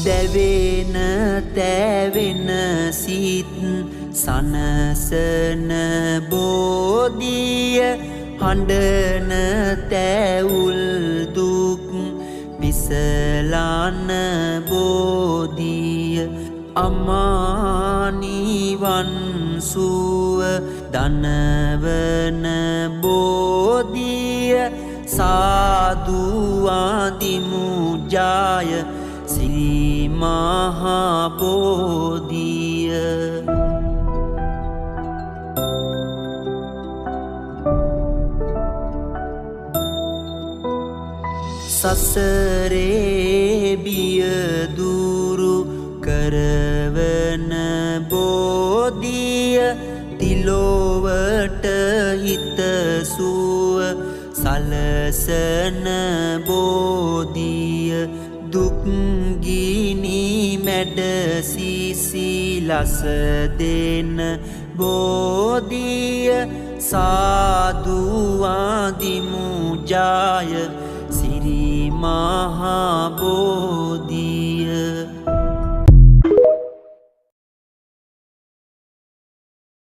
දැවෙන තැවෙන සිත් සනසන බෝධිය හඬන තැවුල් දුක් පිසලන බෝධිය අමානිවන් සුව දනවන බෝධිය සාදු ආදිමු ජාය සිරි මහා බෝධිය සසරේ බිය දුරු කරවන බෝධිය තිලොවට හිතසුව සලසන බෝධිය දුක්ගිනි මැඩ සිසිලස දෙන බෝධිය සාදු ආදිමු ජාය සිරි මහා බෝධිය